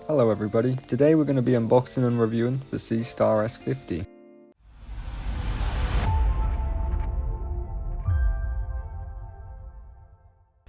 Hello everybody, today we're going to be unboxing and reviewing the Seestar S50.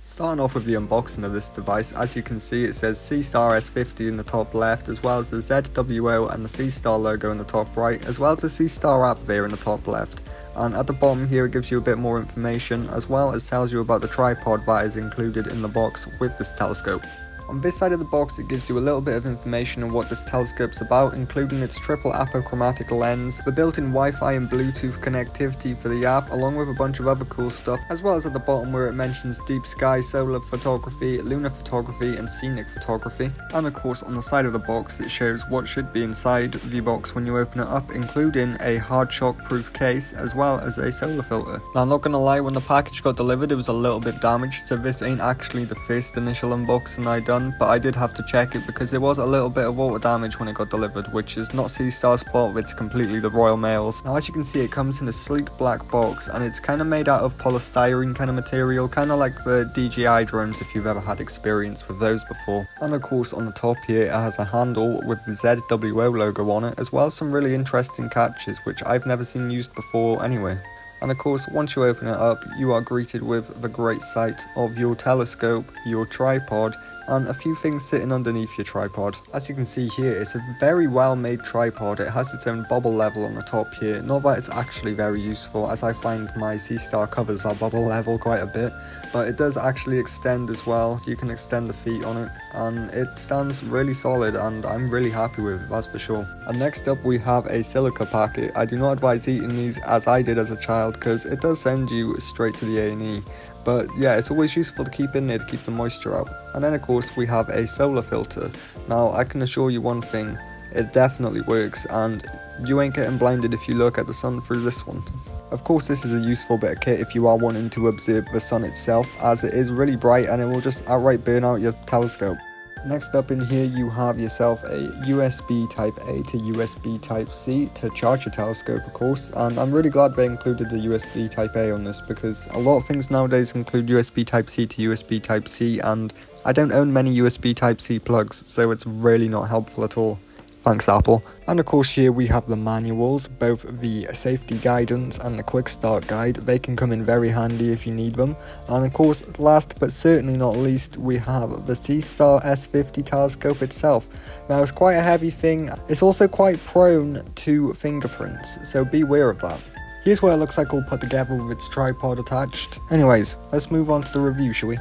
Starting off with the unboxing of this device, as you can see it says Seestar S50 in the top left, as well as the ZWO and the Seestar logo in the top right, as well as the Seestar app there in the top left. And at the bottom here it gives you a bit more information, as well as tells you about the tripod that is included in the box with this telescope. On this side of the box it gives you a little bit of information on what this telescope's about, including its triple apochromatic lens, the built-in Wi-Fi and Bluetooth connectivity for the app, along with a bunch of other cool stuff, as well as at the bottom where it mentions deep sky, solar photography, lunar photography and scenic photography. And of course on the side of the box it shows what should be inside the box when you open it up, including a hard shock proof case as well as a solar filter. Now I'm not gonna lie, when the package got delivered it was a little bit damaged, so this ain't actually the first initial unboxing I done, but I did have to check it because there was a little bit of water damage when it got delivered, which is not Seestar's fault, it's completely the Royal Mail's. Now as you can see it comes in a sleek black box and it's kind of made out of polystyrene kind of material, kind of like the DJI drones if you've ever had experience with those before. And of course on the top here it has a handle with the ZWO logo on it, as well as some really interesting catches which I've never seen used before anyway. And of course once you open it up you are greeted with the great sight of your telescope, your tripod, and a few things sitting underneath your tripod. As you can see here, it's a very well made tripod. It has its own bubble level on the top here. Not that it's actually very useful, as I find my Seestar covers are bubble level quite a bit, but it does actually extend as well. You can extend the feet on it and it stands really solid, and I'm really happy with it, that's for sure. And next up we have a silica packet. I do not advise eating these as I did as a child, because it does send you straight to the A&E. But yeah, it's always useful to keep in there to keep the moisture out. And then of course we have a solar filter. Now I can assure you one thing, it definitely works and you ain't getting blinded if you look at the sun through this one. Of course this is a useful bit of kit if you are wanting to observe the sun itself, as it is really bright and it will just outright burn out your telescope. Next up in here you have yourself a USB type A to USB type C to charge your telescope of course, and I'm really glad they included the USB type A on this, because a lot of things nowadays include USB type C to USB type C and I don't own many USB type C plugs, so it's really not helpful at all. Thanks Apple. And of course here we have the manuals, both the safety guidance and the quick start guide. They can come in very handy if you need them. And of course last but certainly not least we have the Seestar S50 telescope itself. Now it's quite a heavy thing, it's also quite prone to fingerprints, so beware of that. Here's what it looks like all put together with its tripod attached. Anyways, let's move on to the review, shall we?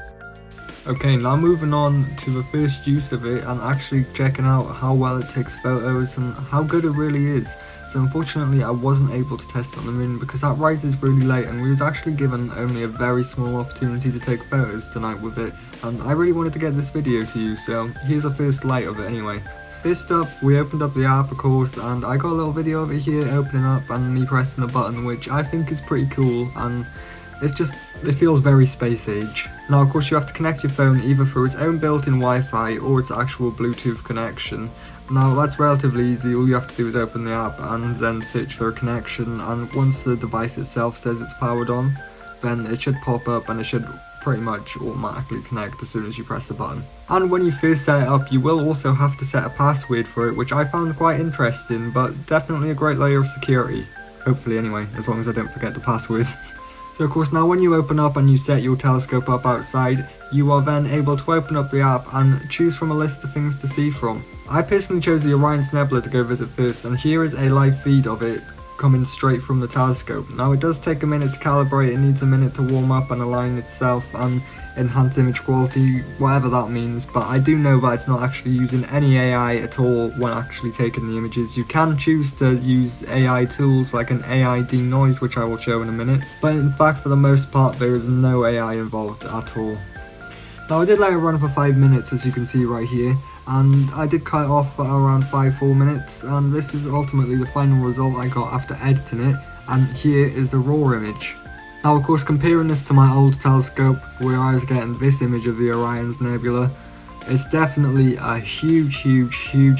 Okay, now moving on to the first use of it and actually checking out how well it takes photos and how good it really is. So unfortunately I wasn't able to test it on the moon because that rise is really late and we was actually given only a very small opportunity to take photos tonight with it, and I really wanted to get this video to you, so here's a first light of it anyway. First up, we opened up the app of course, and I got a little video of it here opening up and me pressing the button, which I think is pretty cool, and it feels very space age. Now of course you have to connect your phone either through its own built-in Wi-Fi or its actual Bluetooth connection. Now that's relatively easy, all you have to do is open the app and then search for a connection, and once the device itself says it's powered on, then it should pop up and it should pretty much automatically connect as soon as you press the button. And when you first set it up you will also have to set a password for it, which I found quite interesting, but definitely a great layer of security. Hopefully anyway, as long as I don't forget the password. So of course now when you open up and you set your telescope up outside, you are then able to open up the app and choose from a list of things to see from. I personally chose the Orion's Nebula to go visit first, and here is a live feed of it coming straight from the telescope. Now it does take a minute to calibrate, it needs a minute to warm up and align itself and enhance image quality, whatever that means, but I do know that it's not actually using any AI at all when actually taking the images. You can choose to use AI tools like an AI denoise, which I will show in a minute, but in fact for the most part there is no AI involved at all. Now I did let it run for 5 minutes as you can see right here, and I did cut it off at around 5-4 minutes, and this is ultimately the final result I got after editing it, and here is a raw image. Now of course comparing this to my old telescope where I was getting this image of the Orion's Nebula, it's definitely a huge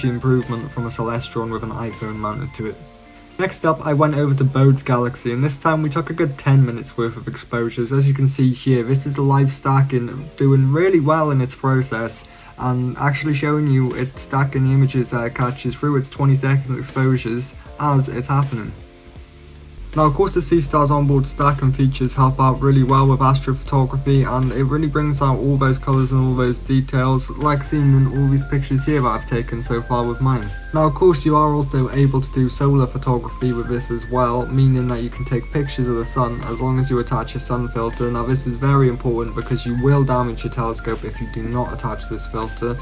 improvement from a Celestron with an iPhone mounted to it. Next up I went over to Bode's Galaxy, and this time we took a good 10 minutes worth of exposures. As you can see here, this is the live stacking doing really well in its process, and actually showing you it stacking the images that it catches through its 20-second exposures as it's happening. Now of course the Seestar's onboard stacking features help out really well with astrophotography, and it really brings out all those colours and all those details like seen in all these pictures here that I've taken so far with mine. Now of course you are also able to do solar photography with this as well, meaning that you can take pictures of the sun as long as you attach a sun filter. Now this is very important because you will damage your telescope if you do not attach this filter.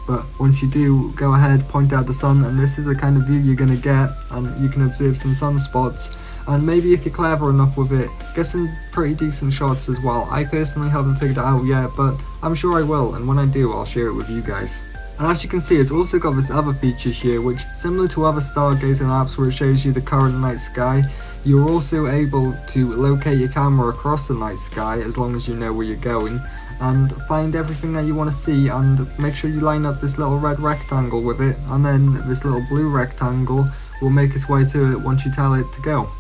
But once you do, go ahead, point out the sun, and this is the kind of view you're going to get, and you can observe some sunspots, and maybe if you're clever enough with it, get some pretty decent shots as well. I personally haven't figured it out yet, but I'm sure I will, and when I do, I'll share it with you guys. And as you can see, it's also got this other feature here, which similar to other stargazing apps where it shows you the current night sky, you're also able to locate your camera across the night sky as long as you know where you're going, and find everything that you want to see, and make sure you line up this little red rectangle with it, and then this little blue rectangle will make its way to it once you tell it to go.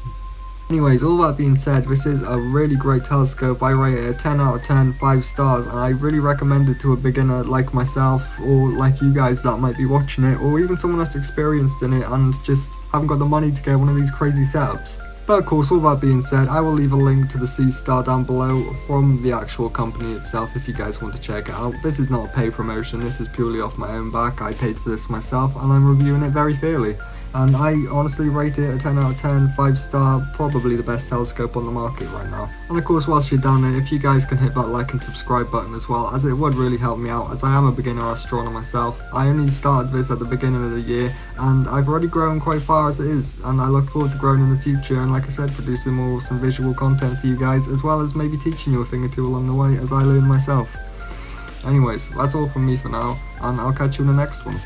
Anyways, all that being said, this is a really great telescope. I rate it a 10 out of 10, 5 stars, and I really recommend it to a beginner like myself, or like you guys that might be watching it, or even someone that's experienced in it and just haven't got the money to get one of these crazy setups. But of course, all that being said, I will leave a link to the Seestar down below from the actual company itself if you guys want to check it out. This is not a paid promotion, this is purely off my own back. I paid for this myself and I'm reviewing it very fairly. And I honestly rate it a 10 out of 10, 5 star, probably the best telescope on the market right now. And of course, whilst you're down there, if you guys can hit that like and subscribe button as well, as it would really help me out, as I am a beginner astronomer myself. I only started this at the beginning of the year, and I've already grown quite far as it is, and I look forward to growing in the future, and like I said, producing more awesome visual content for you guys, as well as maybe teaching you a thing or two along the way as I learn myself. Anyways, that's all from me for now, and I'll catch you in the next one.